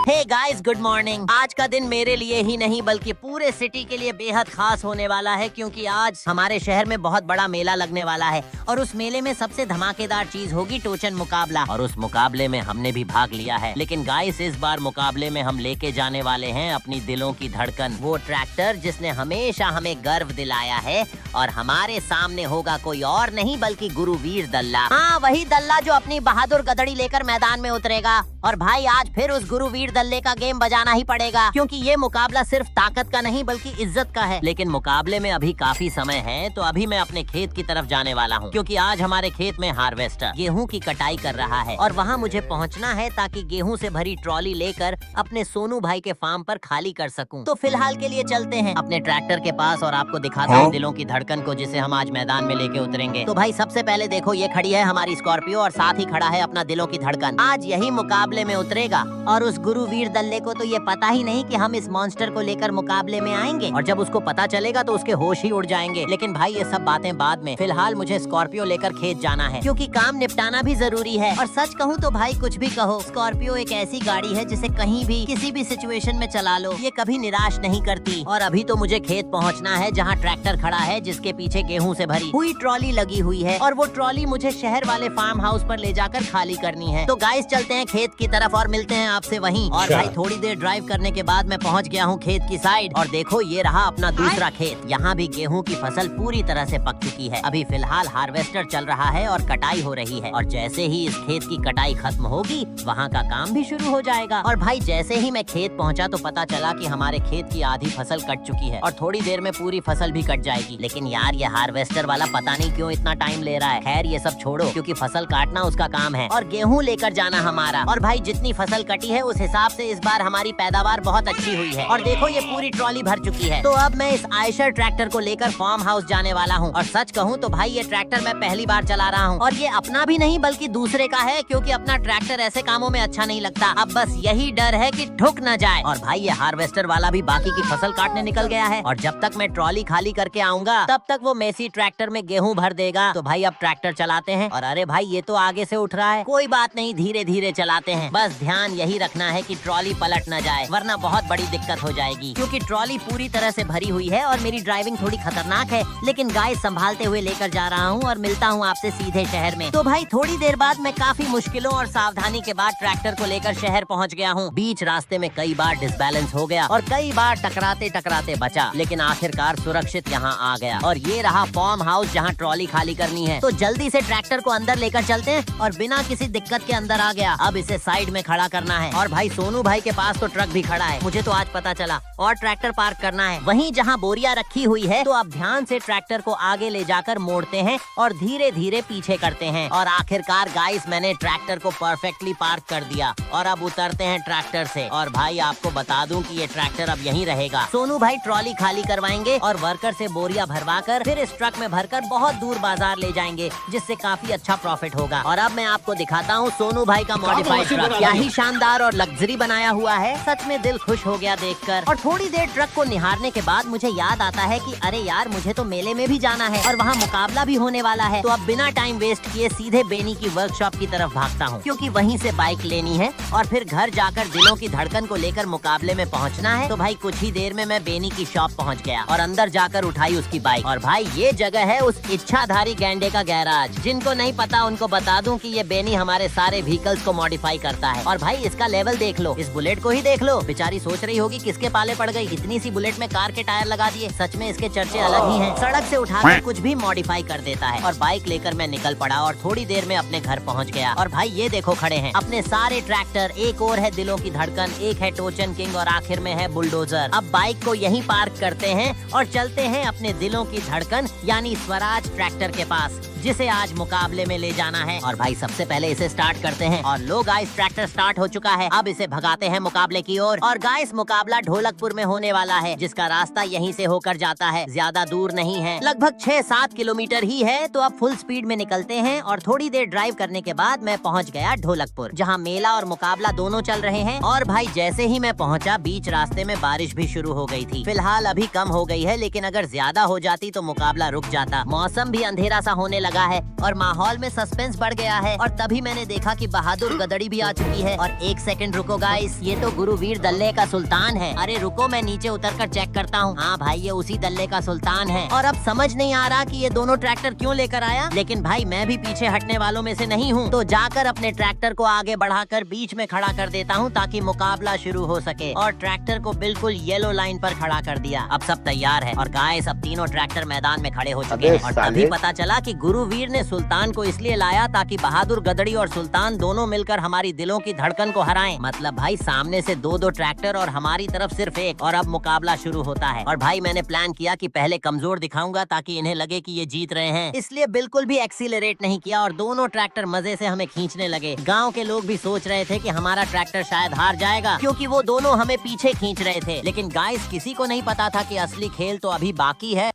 Hey guys, good morning. आज का दिन मेरे लिए ही नहीं बल्कि पूरे सिटी के लिए बेहद खास होने वाला है, क्योंकि आज हमारे शहर में बहुत बड़ा मेला लगने वाला है और उस मेले में सबसे धमाकेदार चीज होगी टोचन मुकाबला। और उस मुकाबले में हमने भी भाग लिया है। लेकिन गाइस, इस बार मुकाबले में हम लेके जाने वाले हैं अपनी दिलों की धड़कन, वो ट्रैक्टर जिसने हमेशा हमें गर्व दिलाया है। और हमारे सामने होगा कोई और नहीं बल्कि गुरुवीर दल्ला। हाँ, वही दल्ला जो अपनी बहादुर गधड़ी लेकर मैदान में उतरेगा। और भाई, आज फिर उस गुरुवीर दल्ले का गेम बजाना ही पड़ेगा, क्योंकि ये मुकाबला सिर्फ ताकत का नहीं बल्कि इज्जत का है। लेकिन मुकाबले में अभी काफी समय है, तो अभी मैं अपने खेत की तरफ जाने वाला हूँ, क्योंकि आज हमारे खेत में हार्वेस्टर गेहूं की कटाई कर रहा है और वहाँ मुझे पहुँचना है ताकि गेहूं से भरी ट्रॉली लेकर अपने सोनू भाई के फार्म पर खाली कर सकूं। तो फिलहाल के लिए चलते हैं अपने ट्रैक्टर के पास और आपको दिखाता हूँ दिलों की धड़कन को, जिसे हम आज मैदान में लेके उतरेंगे। तो भाई, सबसे पहले देखो, ये खड़ी है हमारी स्कॉर्पियो और साथ ही खड़ा है अपना दिलों की धड़कन। आज यही मुकाबले में उतरेगा और उस गुरुवीर दल्ले को तो ये पता ही नहीं कि हम इस मॉन्स्टर को लेकर मुकाबले में आएंगे, और जब उसको पता चलेगा तो उसके होश ही उड़ जाएंगे। लेकिन भाई, ये सब बातें बाद में, फिलहाल मुझे स्कॉर्पियो लेकर खेत जाना है, क्योंकि काम निपटाना भी जरूरी है। और सच कहूँ तो भाई, कुछ भी कहो, स्कॉर्पियो एक ऐसी गाड़ी है जिसे कहीं भी किसी भी सिचुएशन में चला लो, ये कभी निराश नहीं करती। और अभी तो मुझे खेत पहुँचना है, जहाँ ट्रैक्टर खड़ा है जिसके पीछे गेहूं से भरी हुई ट्रॉली लगी हुई है, और वो ट्रॉली मुझे शहर वाले फार्म हाउस पर ले जाकर खाली करनी है। तो गाइस, चलते हैं खेत की तरफ और मिलते हैं आपसे वहीं। और भाई, थोड़ी देर ड्राइव करने के बाद मैं पहुंच गया हूं खेत की साइड, और देखो, ये रहा अपना दूसरा खेत। यहाँ भी गेहूं की फसल पूरी तरह से पक चुकी है। अभी फिलहाल हार्वेस्टर चल रहा है और कटाई हो रही है, और जैसे ही इस खेत की कटाई खत्म होगी, वहाँ का काम भी शुरू हो जाएगा। और भाई, जैसे ही मैं खेत पहुँचा तो पता चला कि हमारे खेत की आधी फसल कट चुकी है और थोड़ी देर में पूरी फसल भी कट जाएगी। लेकिन यार, ये हार्वेस्टर वाला पता नहीं क्यों इतना टाइम ले रहा है। खैर, ये सब छोड़ो, क्योंकि फसल काटना उसका काम है और गेहूं लेकर जाना हमारा। और भाई, जितनी फसल कटी है उस हिसाब से इस बार हमारी पैदावार बहुत अच्छी हुई है। और देखो, ये पूरी ट्रॉली भर चुकी है। तो अब मैं इस आयशर ट्रैक्टर को लेकर फार्म हाउस जाने वाला हूँ। और सच कहूँ तो भाई, ये ट्रैक्टर मैं पहली बार चला रहा हूँ, और ये अपना भी नहीं बल्कि दूसरे का है, क्योंकि अपना ट्रैक्टर ऐसे कामों में अच्छा नहीं लगता। अब बस यही डर है कि ठुक न जाए। और भाई, ये हार्वेस्टर वाला भी बाकी की फसल काटने निकल गया है, और जब तक मैं ट्रॉली खाली करके आऊंगा तब तक वो मेसी ट्रैक्टर में गेहूं भर देगा। तो भाई, अब ट्रैक्टर चलाते हैं। और अरे भाई, ये तो आगे से उठ रहा है। कोई बात नहीं, धीरे धीरे चलाते हैं। बस ध्यान यही रखना है कि ट्रॉली पलट न जाए, वरना बहुत बड़ी दिक्कत हो जाएगी, क्योंकि ट्रॉली पूरी तरह से भरी हुई है और मेरी ड्राइविंग थोड़ी खतरनाक है। लेकिन गाइस, संभालते हुए लेकर जा रहा हूँ और मिलता हूँ आपसे सीधे शहर में। तो भाई, थोड़ी देर बाद मैं काफी मुश्किलों और सावधानी के बाद ट्रैक्टर को लेकर शहर पहुँच गया हूँ। बीच रास्ते में कई बार डिसबैलेंस हो गया और कई बार टकराते टकराते बचा, लेकिन आखिरकार सुरक्षित यहाँ आ गया। और ये रहा फार्म हाउस जहाँ ट्रॉली खाली करनी है। तो जल्दी से ट्रैक्टर को अंदर लेकर चलते हैं, और बिना किसी दिक्कत के अंदर आ गया। अब इसे साइड में खड़ा करना है। और भाई, सोनू भाई के पास तो ट्रक भी खड़ा है, मुझे तो आज पता चला। और ट्रैक्टर पार्क करना है वहीं जहाँ बोरिया रखी हुई है। तो अब ध्यान से ट्रैक्टर को आगे ले जाकर मोड़ते हैं और धीरे धीरे पीछे करते हैं। और आखिरकार गाइस, मैंने ट्रैक्टर को परफेक्टली पार्क कर दिया। और अब उतरते हैं ट्रैक्टर से। और भाई, आपको बता दूं कि ये ट्रैक्टर अब यहीं रहेगा। सोनू भाई ट्रॉली खाली करवाएंगे और वर्कर से बोरिया भरवाकर फिर इस ट्रक में भरकर बहुत दूर बाजार ले जाएंगे, जिससे काफी अच्छा प्रॉफिट होगा। और अब मैं आपको दिखाता हूँ सोनू भाई का मॉडिफाइड ट्रक। क्या ही शानदार और लग्जरी बनाया हुआ है, सच में दिल खुश हो गया देखकर। और थोड़ी देर ट्रक को निहारने के बाद मुझे याद आता है कि अरे यार, मुझे तो मेले में भी जाना है और वहाँ मुकाबला भी होने वाला है। तो अब बिना टाइम वेस्ट किए सीधे बेनी की वर्कशॉप की तरफ भागता हूँ, क्योंकि वहीं से बाइक लेनी है और फिर घर जाकर दिलों की धड़कन को लेकर मुकाबले में पहुँचना है। तो भाई, कुछ ही देर में मैं बेनी की शॉप पहुँच गया और अंदर जाकर उठाई उसकी बाइक। और भाई, ये जगह है उस इच्छाधारी गैंडे का गैराज। जिनको नहीं पता उनको बता दूं कि ये बेनी हमारे सारे व्हीकल्स को मॉडिफाई करता है। और भाई, इसका लेवल देख लो, इस बुलेट को ही देख लो। बेचारी सोच रही होगी किसके पाले पड़ गई, इतनी सी बुलेट में कार के टायर लगा दिए। सच में इसके चर्चे अलग ही हैं। सड़क से उठाकर कुछ भी मॉडिफाई कर देता है। और बाइक लेकर मैं निकल पड़ा और थोड़ी देर में अपने घर पहुंच गया। और भाई, ये देखो, खड़े हैं अपने सारे ट्रैक्टर। एक और है दिलों की धड़कन, एक है टोचन किंग और आखिर में है बुलडोजर। अब बाइक को यहीं पार्क करते हैं और चलते हैं अपने दिलों की धड़कन यानी स्वराज ट्रैक्टर के पास, जिसे आज मुकाबले में ले जाना है। और भाई, सबसे पहले इसे स्टार्ट करते हैं। और लो गाइस, ट्रैक्टर स्टार्ट हो चुका है। अब इसे भगाते हैं मुकाबले की ओर। और गाइस, मुकाबला ढोलकपुर में होने वाला है, जिसका रास्ता यहीं से होकर जाता है। ज्यादा दूर नहीं है, लगभग 6-7 किलोमीटर ही है। तो अब फुल स्पीड में निकलते हैं। और थोड़ी देर ड्राइव करने के बाद मैं पहुंच गया ढोलकपुर, जहां मेला और मुकाबला दोनों चल रहे हैं। और भाई, जैसे ही मैं पहुंचा, बीच रास्ते में बारिश भी शुरू हो गई थी। फिलहाल अभी कम हो गई है, लेकिन अगर ज्यादा हो जाती तो मुकाबला रुक जाता। मौसम भी अंधेरा सा होने लगा है और माहौल में सस्पेंस बढ़ गया है। और तभी मैंने देखा कि बहादुर गदड़ी भी आ चुकी है। और एक सेकंड रुको गाइस, ये तो गुरुवीर दल्ले का सुल्तान है। अरे रुको, मैं नीचे उतरकर चेक करता हूँ। हाँ भाई, ये उसी दल्ले का सुल्तान है। और अब समझ नहीं आ रहा कि ये दोनों ट्रैक्टर क्यों लेकर आया, लेकिन भाई मैं भी पीछे हटने वालों में से नहीं हूँ, तो जाकर अपने ट्रैक्टर को आगे बढ़ाकर बीच में खड़ा कर देता हूँ ताकि मुकाबला शुरू हो सके। और ट्रैक्टर को बिल्कुल येलो लाइन पर खड़ा कर दिया। अब सब तैयार है और गाइस अब तीनों ट्रैक्टर मैदान में खड़े हो चुके हैं। और तभी पता चला कि गुरुवीर ने सुल्तान को इसलिए लाया ताकि बहादुर गदड़ी और सुल्तान दोनों मिलकर हमारी दिलों की धड़कन को हराएं। मतलब भाई सामने से दो ट्रैक्टर और हमारी तरफ सिर्फ एक, और अब मुकाबला शुरू होता है। और भाई मैंने प्लान किया कि पहले कमजोर दिखाऊंगा ताकि इन्हें लगे कि ये जीत रहे हैं, इसलिए बिल्कुल भी एक्सीलरेट नहीं किया और दोनों ट्रैक्टर मजे से हमें खींचने लगे। गाँव के लोग भी सोच रहे थे कि हमारा ट्रैक्टर शायद हार जाएगा क्योंकि वो दोनों हमें पीछे खींच रहे थे। लेकिन गाइस किसी को नहीं पता था कि असली खेल तो अभी बाकी है।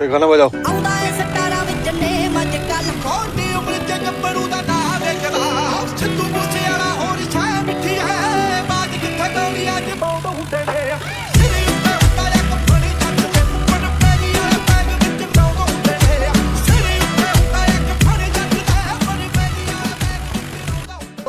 गाना बजाओ।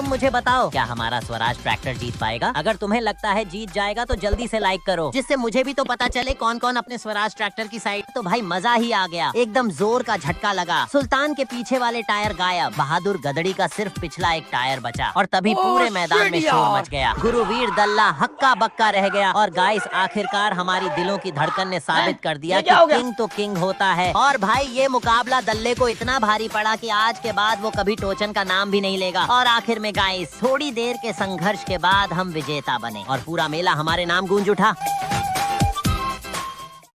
मुझे बताओ, क्या हमारा स्वराज ट्रैक्टर जीत पाएगा? अगर तुम्हें लगता है जीत जाएगा तो जल्दी से लाइक करो, जिससे मुझे भी तो पता चले कौन कौन अपने स्वराज ट्रैक्टर की साइड। तो भाई मजा ही आ गया, एकदम जोर का झटका लगा। सुल्तान के पीछे वाले टायर गायब, बहादुर गदड़ी का सिर्फ पिछला एक टायर बचा। और तभी पूरे मैदान में शोर मच गया। गुरुवीर दल्ला हक्का बक्का रह गया। और गाइस आखिरकार हमारी दिलों की धड़कन ने साबित कर दिया कि किंग तो किंग होता है। और भाई ये मुकाबला दल्ले को इतना भारी पड़ा कि आज के बाद वो कभी टोचन का नाम भी नहीं लेगा। और आखिर में गाइस थोड़ी देर के संघर्ष के बाद हम विजेता बने और पूरा मेला हमारे नाम गूंज उठा।